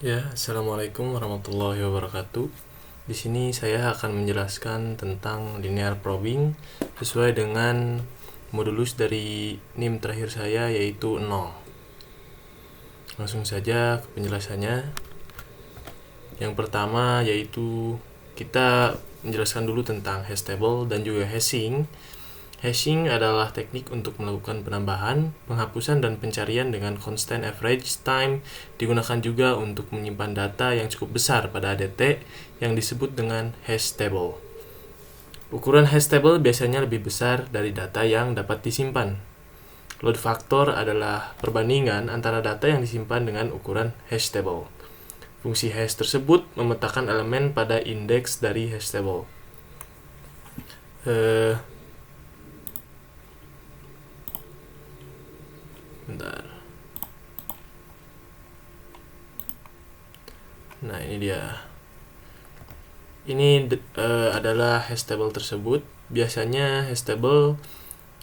Ya, Assalamualaikum warahmatullahi wabarakatuh. Di sini saya akan menjelaskan tentang linear probing sesuai dengan modulus dari NIM terakhir saya yaitu 0. Langsung saja ke penjelasannya. Yang pertama yaitu kita menjelaskan dulu tentang hash table dan juga hashing. Hashing adalah teknik untuk melakukan penambahan, penghapusan, dan pencarian dengan constant average time. Digunakan juga untuk menyimpan data yang cukup besar pada ADT yang disebut dengan hash table. Ukuran hash table biasanya lebih besar dari data yang dapat disimpan. Load factor adalah perbandingan antara data yang disimpan dengan ukuran hash table. Fungsi hash tersebut memetakan elemen pada indeks dari hash table. Bentar. Nah, ini dia. Ini adalah hash table tersebut. Biasanya hash table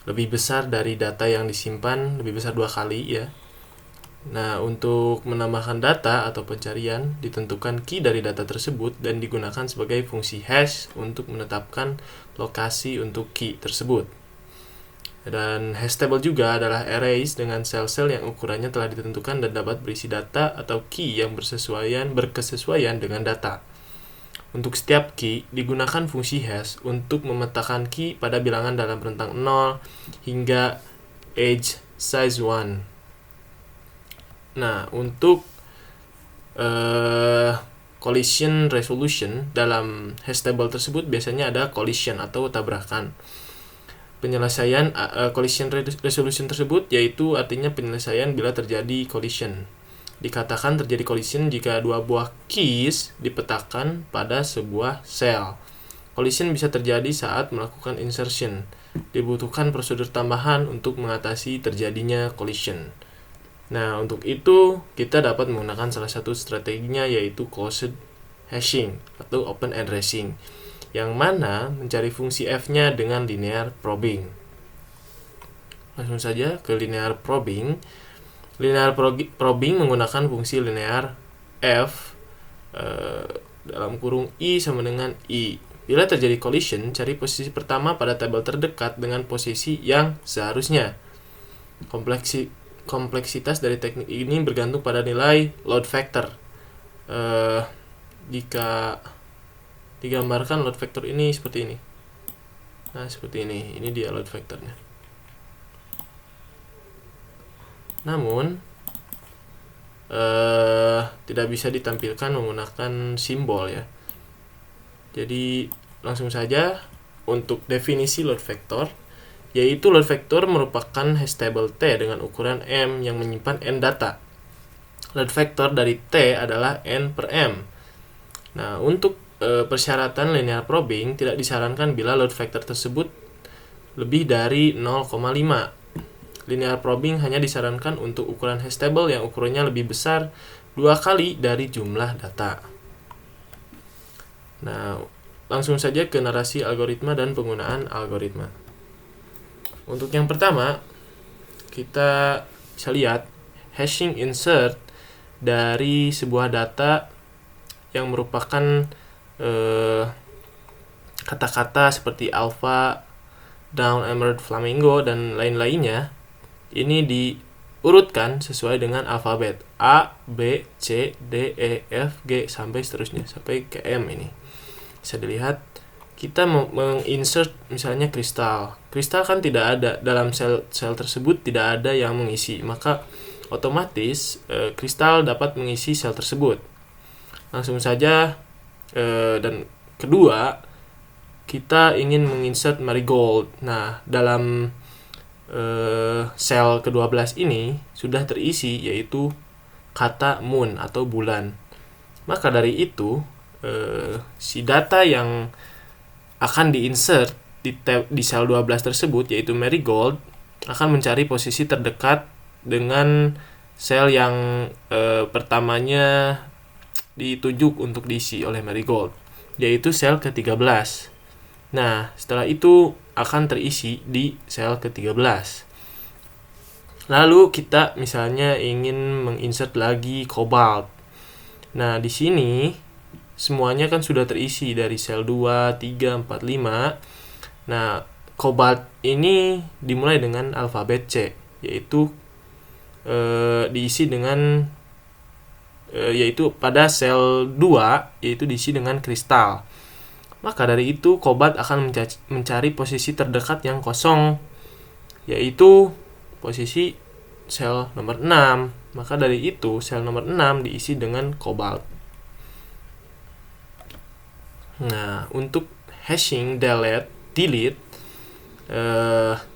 lebih besar dari data yang disimpan, lebih besar 2 kali ya. Nah, untuk menambahkan data atau pencarian, ditentukan key dari data tersebut dan digunakan sebagai fungsi hash untuk menetapkan lokasi untuk key tersebut. Dan hash table juga adalah arrays dengan sel-sel yang ukurannya telah ditentukan dan dapat berisi data atau key yang berkesesuaian dengan data. Untuk setiap key, digunakan fungsi hash untuk memetakan key pada bilangan dalam rentang 0 hingga edge size 1. Nah, untuk collision resolution dalam hash table tersebut biasanya ada collision atau tabrakan. Penyelesaian collision resolution tersebut yaitu artinya penyelesaian bila terjadi collision. Dikatakan terjadi collision jika dua buah keys dipetakan pada sebuah sel. Collision bisa terjadi saat melakukan insertion. Dibutuhkan prosedur tambahan untuk mengatasi terjadinya collision. Nah, untuk itu kita dapat menggunakan salah satu strateginya yaitu closed hashing atau open addressing, yang mana mencari fungsi f-nya dengan linear probing. Langsung saja ke linear probing. Linear probing menggunakan fungsi linear f dalam kurung i sama dengan i. Bila terjadi collision, cari posisi pertama pada tabel terdekat dengan posisi yang seharusnya. Kompleksitas dari teknik ini bergantung pada nilai load factor. Jika digambarkan load factor ini seperti ini. Nah, seperti ini. Ini dia load factornya. Namun tidak bisa ditampilkan menggunakan simbol ya. Jadi langsung saja untuk definisi load factor, yaitu load factor merupakan hash table T dengan ukuran M yang menyimpan N data. Load factor dari T adalah N per M. Nah, untuk persyaratan linear probing tidak disarankan bila load factor tersebut lebih dari 0,5. Linear probing hanya disarankan untuk ukuran hash table yang ukurannya lebih besar 2 kali dari jumlah data. Nah, langsung saja ke narasi algoritma dan penggunaan algoritma. Untuk yang pertama, kita bisa lihat hashing insert dari sebuah data yang merupakan kata-kata seperti alpha, down, emerald, flamingo, dan lain-lainnya. Ini diurutkan sesuai dengan alfabet A, B, C, D, E, F, G, sampai seterusnya, sampai ke M ini. Bisa dilihat, kita menginsert misalnya kristal. Kristal kan tidak ada dalam sel tersebut, tidak ada yang mengisi, maka otomatis kristal dapat mengisi sel tersebut. Langsung saja, dan kedua, kita ingin menginsert marigold. Nah, dalam sel ke-12 ini sudah terisi yaitu kata moon atau bulan. Maka dari itu, si data yang akan diinsert di sel 12 tersebut yaitu marigold akan mencari posisi terdekat dengan sel yang pertamanya ditunjuk untuk diisi oleh marigold, yaitu sel ke-13. Nah, setelah itu akan terisi di sel ke-13. Lalu kita misalnya ingin menginsert lagi cobalt. Nah, di sini semuanya kan sudah terisi dari sel 2, 3, 4, 5. Nah, cobalt ini dimulai dengan alfabet C, yaitu diisi dengan yaitu pada sel 2 yaitu diisi dengan kristal. Maka dari itu cobalt akan mencari posisi terdekat yang kosong, yaitu posisi sel nomor 6. Maka dari itu sel nomor 6 diisi dengan cobalt. Nah, untuk hashing delete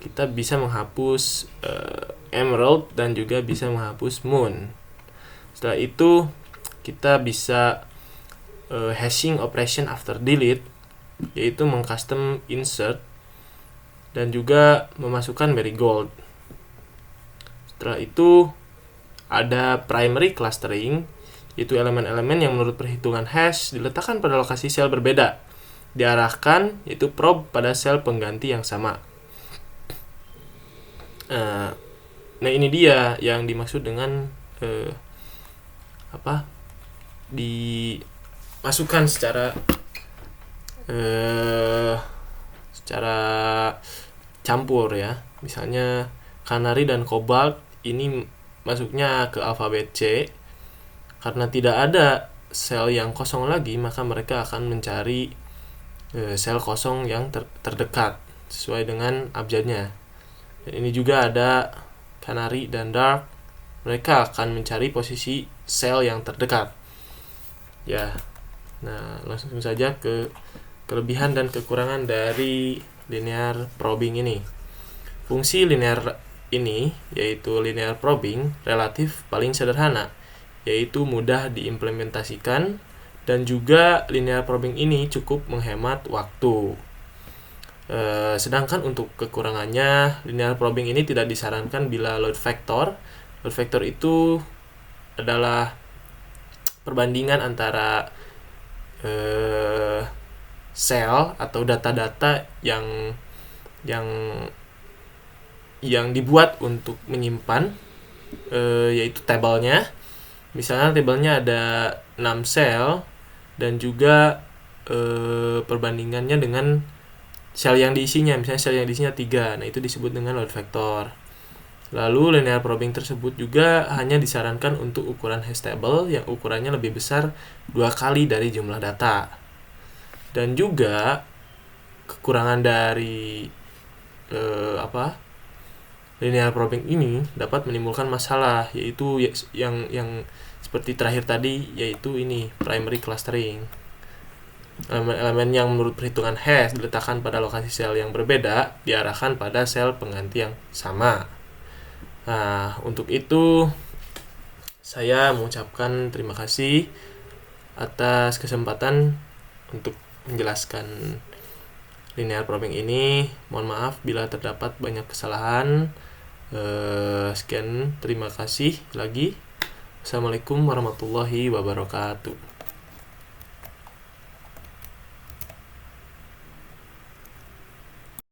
kita bisa menghapus emerald dan juga bisa menghapus moon. Setelah itu kita bisa hashing operation after delete, yaitu mengcustom insert dan juga memasukkan marigold. Setelah itu ada primary clustering, yaitu elemen-elemen yang menurut perhitungan hash diletakkan pada lokasi sel berbeda, diarahkan yaitu probe pada sel pengganti yang sama. Nah, ini dia yang dimaksud dengan dimasukkan secara campur ya. Misalnya kanari dan kobalt ini masuknya ke alfabet C. Karena tidak ada sel yang kosong lagi, maka mereka akan mencari sel kosong yang terdekat sesuai dengan abjadnya. Dan ini juga ada kanari dan dark, mereka akan mencari posisi sel yang terdekat. Ya, nah langsung saja ke kelebihan dan kekurangan dari linear probing ini. Fungsi linear ini, yaitu linear probing, relatif paling sederhana, yaitu mudah diimplementasikan, dan juga linear probing ini cukup menghemat waktu. Sedangkan untuk kekurangannya, linear probing ini tidak disarankan bila load factor. Load factor itu adalah perbandingan antara sel atau data-data yang dibuat untuk menyimpan, yaitu tabelnya. Misalnya tabelnya ada 6 sel dan juga perbandingannya dengan sel yang diisinya. Misalnya sel yang diisinya 3, nah itu disebut dengan load factor. Lalu linear probing tersebut juga hanya disarankan untuk ukuran hash table yang ukurannya lebih besar 2 kali dari jumlah data. Dan juga kekurangan dari linear probing ini dapat menimbulkan masalah, yaitu yang seperti terakhir tadi, yaitu ini primary clustering. Elemen-elemen yang menurut perhitungan hash diletakkan pada lokasi sel yang berbeda diarahkan pada sel pengganti yang sama. Nah, untuk itu saya mengucapkan terima kasih atas kesempatan untuk menjelaskan linear probing ini. Mohon maaf bila terdapat banyak kesalahan. Sekian, terima kasih lagi. Assalamualaikum warahmatullahi wabarakatuh.